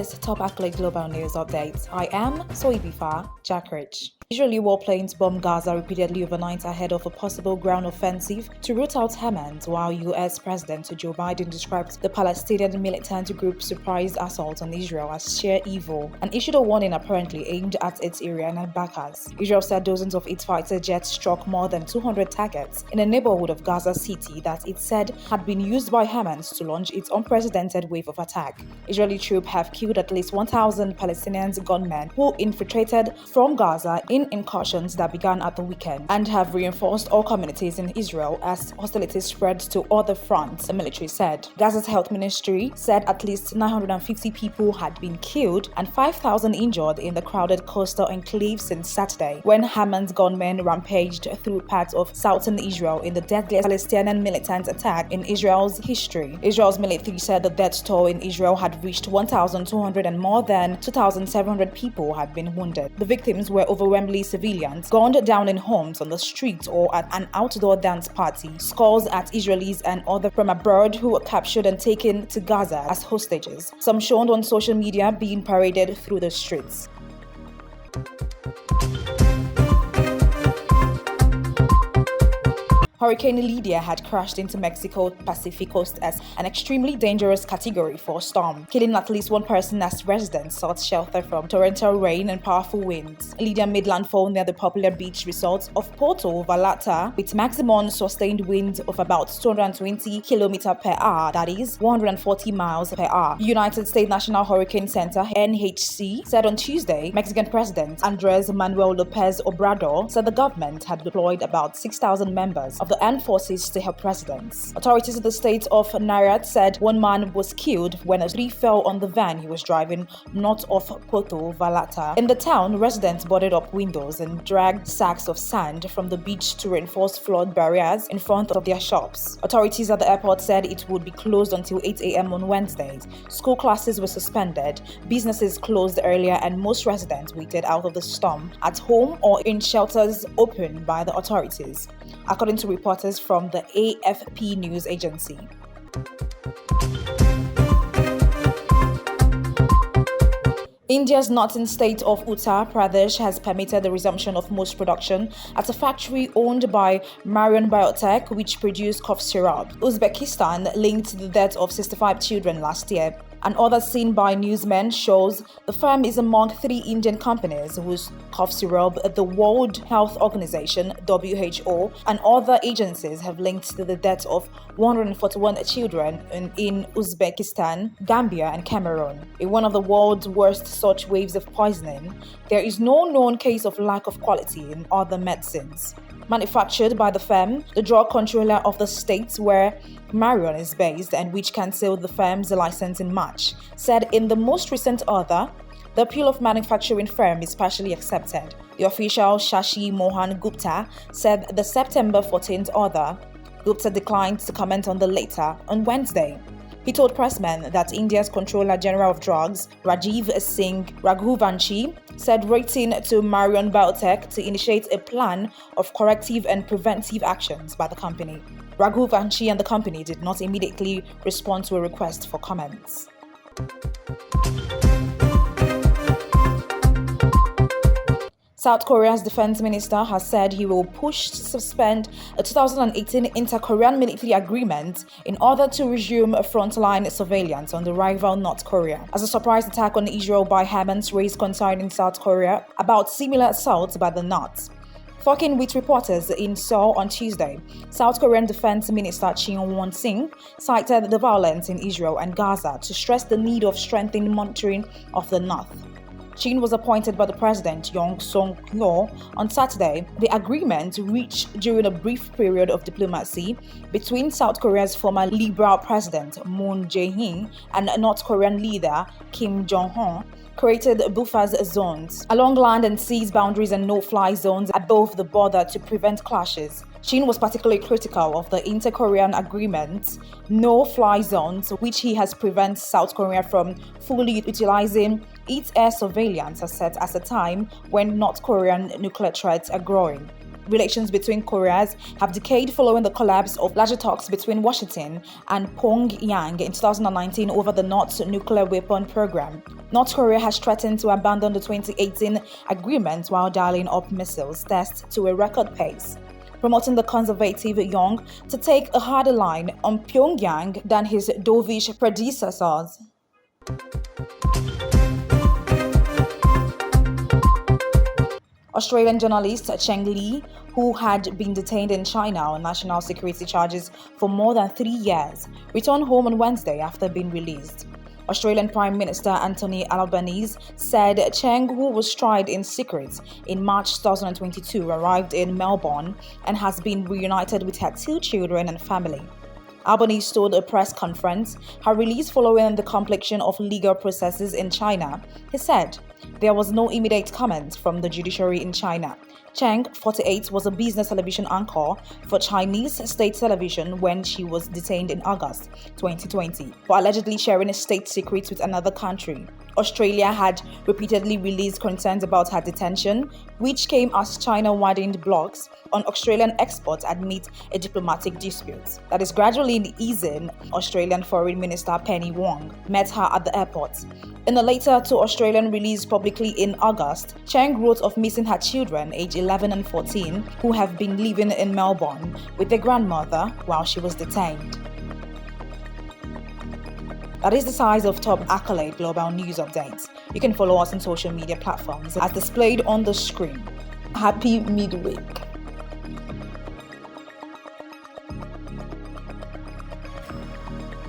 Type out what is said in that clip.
latest top accolade global news updates. I am Soibifa Jackridge. Israeli warplanes bombed Gaza repeatedly overnight ahead of a possible ground offensive to root out Hamas, while U.S. President Joe Biden described the Palestinian militant group's surprise assault on Israel as sheer evil and issued a warning apparently aimed at its Iranian backers. Israel said dozens of its fighter jets struck more than 200 targets in a neighborhood of Gaza City that it said had been used by Hamas to launch its unprecedented wave of attack. Israeli troops have killed at least 1,000 Palestinian gunmen who infiltrated from Gaza in incursions that began at the weekend and have reinforced all communities in Israel as hostilities spread to other fronts, the military said. Gaza's health ministry said at least 950 people had been killed and 5,000 injured in the crowded coastal enclave since Saturday, when Hamas gunmen rampaged through parts of southern Israel in the deadliest Palestinian militant attack in Israel's history. Israel's military said the death toll in Israel had reached 1,200 and more than 2,700 people had been wounded. The victims were overwhelmingly civilians gunned down in homes, on the street, or at an outdoor dance party. Scores at Israelis and others from abroad who were captured and taken to Gaza as hostages, some shown on social media being paraded through the streets. Hurricane Lidia had crashed into Mexico's Pacific coast as an extremely dangerous Category 4 storm, killing at least one person as residents sought shelter from torrential rain and powerful winds. Lidia made landfall near the popular beach resort of Puerto Vallarta with maximum sustained winds of about 220 km per hour, that is 140 miles per hour. United States National Hurricane Center (NHC) said on Tuesday Mexican President Andrés Manuel López Obrador said the government had deployed about 6,000 members of the armed forces to help residents. Authorities in the state of Nayarit said one man was killed when a tree fell on the van he was driving north of Puerto Vallarta. In the town, residents boarded up windows and dragged sacks of sand from the beach to reinforce flood barriers in front of their shops. Authorities at the airport said it would be closed until 8 a.m. on Wednesdays. School classes were suspended, businesses closed earlier, and most residents waited out of the storm at home or in shelters opened by the authorities, according to reporters from the AFP news agency. India's northern state of Uttar Pradesh has permitted the resumption of most production at a factory owned by Marion Biotech, which produced cough syrup. Uzbekistan linked the death of 65 children last year. An order seen by newsmen shows the firm is among 3 Indian companies whose cough syrup the World Health Organization (WHO) and other agencies have linked to the death of 141 children in Uzbekistan, Gambia, and Cameroon. In one of the world's worst such waves of poisoning, there is no known case of lack of quality in other medicines. Manufactured by the firm, the drug controller of the state where Marion is based and which cancelled the firm's license in March, said in the most recent order, the appeal of manufacturing firm is partially accepted. The official Shashi Mohan Gupta said the September 14th order. Gupta declined to comment on the later on Wednesday. He told pressmen that India's Controller General of Drugs, Rajiv Singh Raghuvanshi, said writing to Marion Biotech to initiate a plan of corrective and preventive actions by the company. Raghuvanshi and the company did not immediately respond to a request for comments. South Korea's defense minister has said he will push to suspend a 2018 inter-Korean military agreement in order to resume frontline surveillance on the rival North Korea, as a surprise attack on Israel by Hamas raised concern in South Korea about similar assaults by the North. Talking with reporters in Seoul on Tuesday, South Korean Defense Minister Cheng Lei cited the violence in Israel and Gaza to stress the need of strengthening monitoring of the North. Chin was appointed by the president Yoon Suk-yeol on Saturday. The agreement, reached during a brief period of diplomacy between South Korea's former Liberal President Moon Jae-in and North Korean leader Kim Jong-un, created buffer zones along land and seas boundaries and no-fly zones above the border to prevent clashes. Chin was particularly critical of the inter-Korean agreement's no-fly zones, which he has prevented South Korea from fully utilizing its air surveillance assets at a time when North Korean nuclear threats are growing. relations between Koreas have decayed following the collapse of larger talks between Washington and Pyongyang in 2019 over the North's nuclear weapon program. North Korea has threatened to abandon the 2018 agreement while dialing up missiles tests to a record pace, promoting the conservative Young to take a harder line on Pyongyang than his dovish predecessors. Australian journalist Cheng Lei, who had been detained in China on national security charges for more than 3 years, returned home on Wednesday after being released. Australian Prime Minister Anthony Albanese said Cheng, who was tried in secret in March 2022, arrived in Melbourne and has been reunited with her 2 children and family. Albanese told a press conference her release following the completion of legal processes in China. He said there was no immediate comment from the judiciary in China. Cheng, 48, was a business television anchor for Chinese state television when she was detained in August 2020 for allegedly sharing state secrets with another country. Australia had repeatedly released concerns about her detention, which came as China widened blocks on Australian exports amid a diplomatic dispute that is gradually easing. Australian Foreign Minister Penny Wong met her at the airport. In a letter to Australian released publicly in August, Cheng wrote of missing her children, aged 11 and 14, who have been living in Melbourne with their grandmother while she was detained. That is the size of top accolade global news updates. You can follow us on social media platforms as displayed on the screen. Happy midweek.